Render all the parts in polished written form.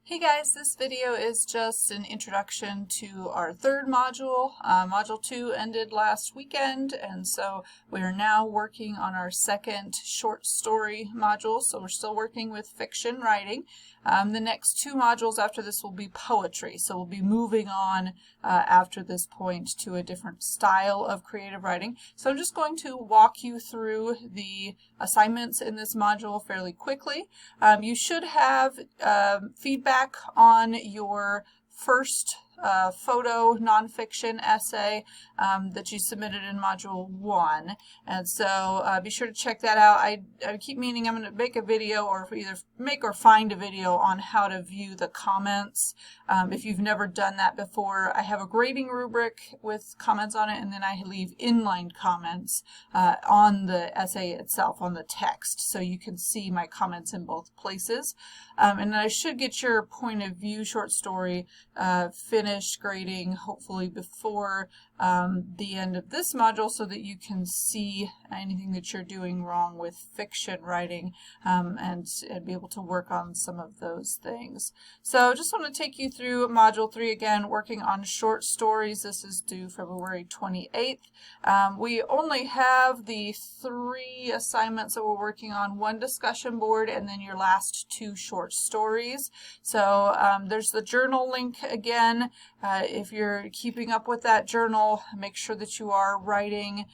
Hey guys, this video is just an introduction to our third module. Module 2 ended last weekend, and so we are now working on our second short story module. So we're still working with fiction writing. The next two modules after this will be poetry. So we'll be moving on after this point to a different style of creative writing. So I'm just going to walk you through the assignments in this module fairly quickly. You should have feedback on your first photo nonfiction essay that you submitted in Module 1. And so be sure to check that out. I keep meaning I'm going to make a video, or either make or find a video on how to view the comments. If you've never done that before, I have a grading rubric with comments on it, and then I leave inlined comments on the essay itself, on the text, so you can see my comments in both places. And I should get your point of view short story finished grading hopefully before the end of this module, so that you can see anything that you're doing wrong with fiction writing and be able to work on some of those things. So just want to take you through Module 3 again, working on short stories. This is due February 28th. We only have the 3 assignments that we're working on, 1 discussion board and then your last 2 short stories. So there's the journal link again. If you're keeping up with that journal, make sure that you are writing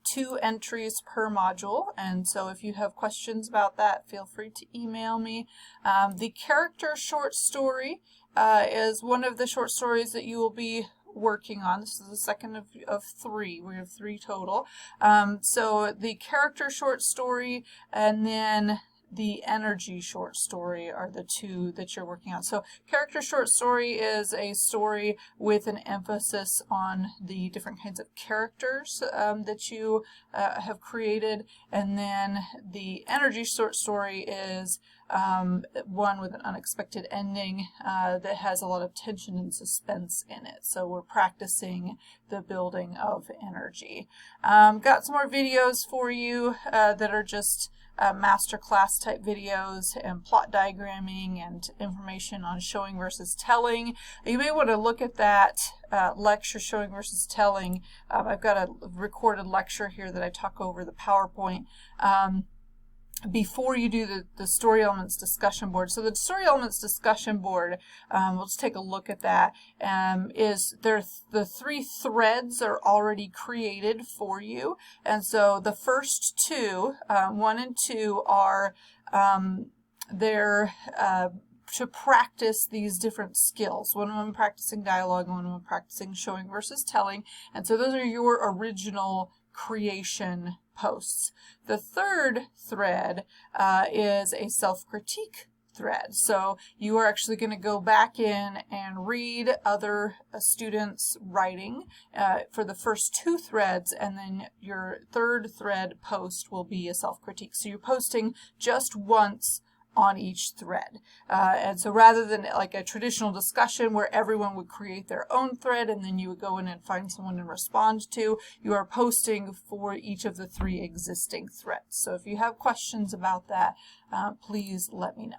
2 entries per module, and so if you have questions about that, feel free to email me. The character short story is one of the short stories that you will be working on. This is the second of 3. We have 3 total. So the character short story and then the energy short story are the 2 that you're working on. So character short story is a story with an emphasis on the different kinds of characters that you have created, and then the energy short story is one with an unexpected ending that has a lot of tension and suspense in it. So we're practicing the building of energy. Got some more videos for you that are just masterclass type videos and plot diagramming and information on showing versus telling. You may want to look at that lecture, showing versus telling. I've got a recorded lecture here that I talk over the PowerPoint before you do the story elements discussion board. So the story elements discussion board, let's take a look at that, is there the 3 threads are already created for you. And so the first 2, 1 and 2, are to practice these different skills. One of them practicing dialogue, one of them practicing showing versus telling. And so those are your original creation posts. The third thread is a self-critique thread. So you are actually going to go back in and read other students' writing for the first 2 threads, and then your third thread post will be a self-critique. So you're posting just once on each thread. And so rather than like a traditional discussion where everyone would create their own thread and then you would go in and find someone to respond to, you are posting for each of the 3 existing threads. So if you have questions about that, please let me know.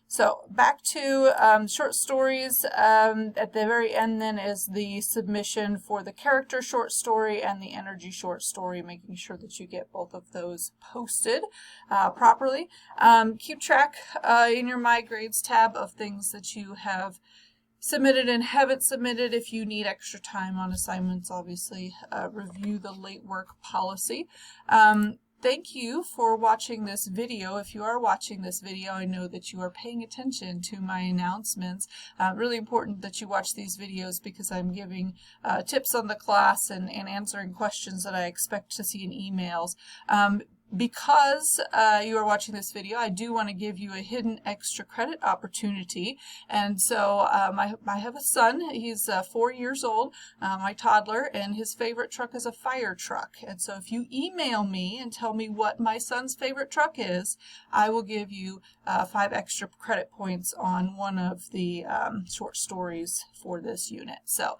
So back to short stories. At the very end then is the submission for the character short story and the energy short story, making sure that you get both of those posted properly. Keep track in your My Grades tab of things that you have submitted and haven't submitted. If you need extra time on assignments, obviously review the late work policy. Thank you for watching this video. If you are watching this video, I know that you are paying attention to my announcements. Really important that you watch these videos because I'm giving tips on the class and answering questions that I expect to see in emails. Because you are watching this video, I do want to give you a hidden extra credit opportunity. And so I have a son. He's 4 years old, my toddler, and his favorite truck is a fire truck. And so if you email me and tell me what my son's favorite truck is, I will give you 5 extra credit points on one of the short stories for this unit. So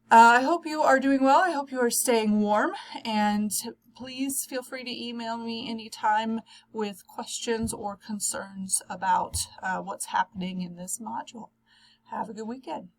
I hope you are doing well. I hope you are staying warm, and please feel free to email me anytime with questions or concerns about what's happening in this module. Have a good weekend.